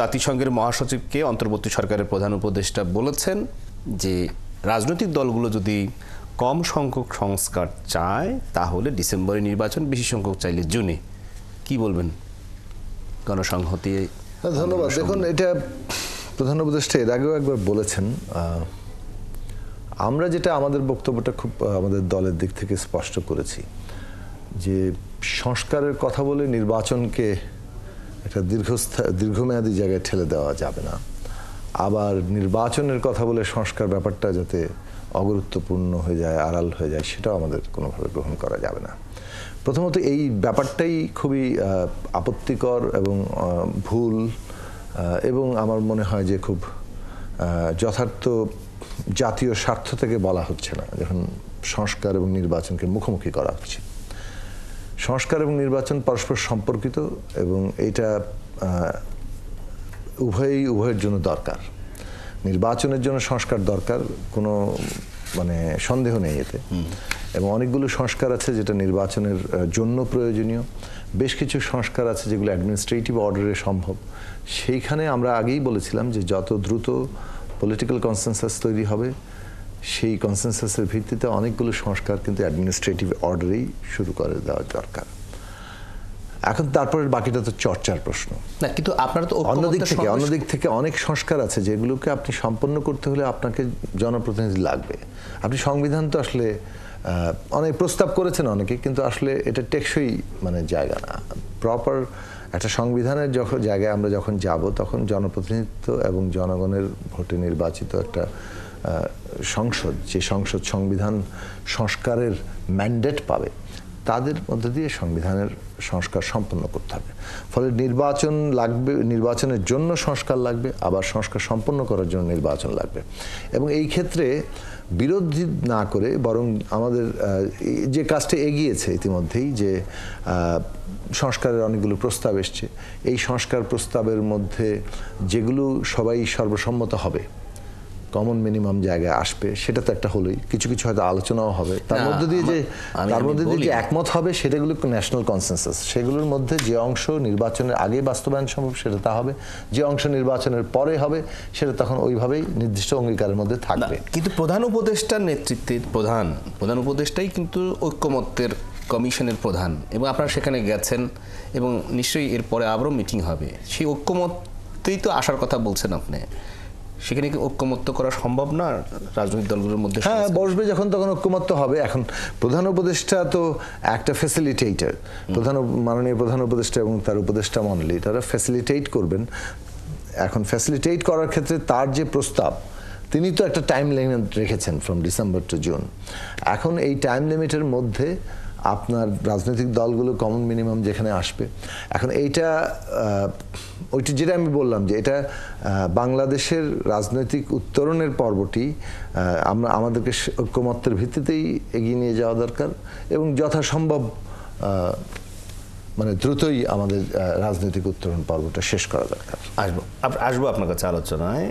জাতিসংঘের মহাসচিবকে অন্তর্বর্তী সরকারের প্রধান উপদেষ্টা বলেছেন যে রাজনৈতিক দলগুলো যদি কম সংখ্যক সংস্কার চায় তাহলে ডিসেম্বরে নির্বাচন, বেশি সংখ্যক চাইলে জুনে। কি বলবেন গণসংহতি? ধন্যবাদ। দেখুন, এটা প্রধান উপদেষ্টা এর আগেও একবার বলেছেন। আমরা যেটা আমাদের বক্তব্যটা খুব আমাদের দলের দিক থেকে স্পষ্ট করেছি যে সংস্কারের কথা বলে নির্বাচনকে একটা দীর্ঘমেয়াদী জায়গায় ঠেলে দেওয়া যাবে না। আবার নির্বাচনের কথা বলে সংস্কার ব্যাপারটা যাতে অগুরুত্বপূর্ণ হয়ে যায়, আড়াল হয়ে যায়, সেটাও আমাদের কোনোভাবে গ্রহণ করা যাবে না। প্রথমত এই ব্যাপারটাই খুবই আপত্তিকর এবং ভুল, এবং আমার মনে হয় যে খুব যথার্থ জাতীয় স্বার্থ থেকে বলা হচ্ছে না যখন সংস্কার এবং নির্বাচনকে মুখোমুখি করা হচ্ছে। সংস্কার এবং নির্বাচন পরস্পর সম্পর্কিত এবং এটা উভয়ের জন্য দরকার। নির্বাচনের জন্য সংস্কার দরকার, কোনো সন্দেহ নেই এতে। এবং অনেকগুলো সংস্কার আছে যেটা নির্বাচনের জন্য প্রয়োজনীয়, বেশ কিছু সংস্কার আছে যেগুলো অ্যাডমিনিস্ট্রেটিভ অর্ডারে সম্ভব। সেইখানে আমরা আগেই বলেছিলাম যে যত দ্রুত পলিটিক্যাল কনসেনসাস তৈরি হবে, সেই কনসেনসাসের ভিত্তিতে অনেকগুলো সংস্কার কিন্তু অ্যাডমিনিস্ট্রেটিভ অর্ডারেই শুরু করে দেওয়া দরকার। এখন তারপরে বাকিটা তো চর্চার প্রশ্ন না, কিন্তু আপনারা তো অন্যদিক থেকে অনেক সংস্কার আছে যেগুলোকে আপনি সম্পন্ন করতে হলে আপনাকে জনপ্রতিনিধি লাগবে। আপনি সংবিধান তো আসলে অনেক প্রস্তাব করেছেন অনেকে, কিন্তু আসলে এটা টেকসই জায়গা না। প্রপার একটা সংবিধানের জায়গায় আমরা যখন যাব তখন জনপ্রতিনিধিত্ব এবং জনগণের ভোটে নির্বাচিত একটা সংসদ, যে সংসদ সংবিধান সংস্কারের ম্যান্ডেট পাবে, তাদের মধ্যে দিয়ে সংবিধানের সংস্কার সম্পন্ন করতে হবে। ফলে নির্বাচন লাগবে, নির্বাচনের জন্য সংস্কার লাগবে, আবার সংস্কার সম্পন্ন করার জন্য নির্বাচন লাগবে। এবং এই ক্ষেত্রে বিরোধী না করে বরং আমাদের যে কাজটা এগিয়েছে ইতিমধ্যেই, যে সংস্কারের অনেকগুলো প্রস্তাব এসছে, এই সংস্কার প্রস্তাবের মধ্যে যেগুলো সবাই সর্বসম্মত হবে, কমন মিনিমাম জায়গায় আসবে, সেটা তো একটা হলোই। কিছু কিছু হয়তো আলোচনাও হবে, তার মধ্যে দিয়ে যে একমত হবে সেটাগুলো ন্যাশনাল কনসেনসাস। সেগুলোর মধ্যে যে অংশ নির্বাচনের আগে বাস্তবায়ন সম্ভব সেটা তা হবে, যে অংশ নির্বাচনের পরে হবে সেটা তখন ওইভাবেই নির্দিষ্ট অঙ্গীকারের মধ্যে থাকবে। কিন্তু প্রধান উপদেষ্টার নেতৃত্বে প্রধান উপদেষ্টাই কিন্তু ঐক্যমত্যের কমিশনের প্রধান, এবং আপনারা সেখানে গেছেন এবং নিশ্চয়ই এরপরে আবারও মিটিং হবে। সেই ঐক্যমত্যেই তো আসার কথা বলছেন আপনি। সেখানে কি ঐক্যমত্য করা সম্ভব না রাজনৈতিক দলগুলোর মধ্যে? হ্যাঁ, বসবে যখন তখন ঐক্যমত্য হবে। এখন প্রধান উপদেষ্টা তো একটা ফ্যাসিলিটেটর। মাননীয় প্রধান উপদেষ্টা এবং তার উপদেষ্টা মণ্ডলী তারা ফ্যাসিলিটেট করবেন। এখন ফ্যাসিলিটেট করার ক্ষেত্রে তার যে প্রস্তাব, তিনি তো একটা টাইম লিমিট রেখেছেন ফ্রম ডিসেম্বর টু জুন। এখন এই টাইম লিমিটের মধ্যে আপনার রাজনৈতিক দলগুলো কমন মিনিমাম যেখানে আসবে, এখন ওইটা যেটা আমি বললাম যে এটা বাংলাদেশের রাজনৈতিক উত্তরণের পর্বটি আমাদেরকে ঐক্যমত্যের ভিত্তিতেই এগিয়ে নিয়ে যাওয়া দরকার এবং যথাসম্ভব দ্রুতই আমাদের রাজনৈতিক উত্তরণ পর্বটা শেষ করা দরকার। আসবো আপনার কাছে আলোচনায়।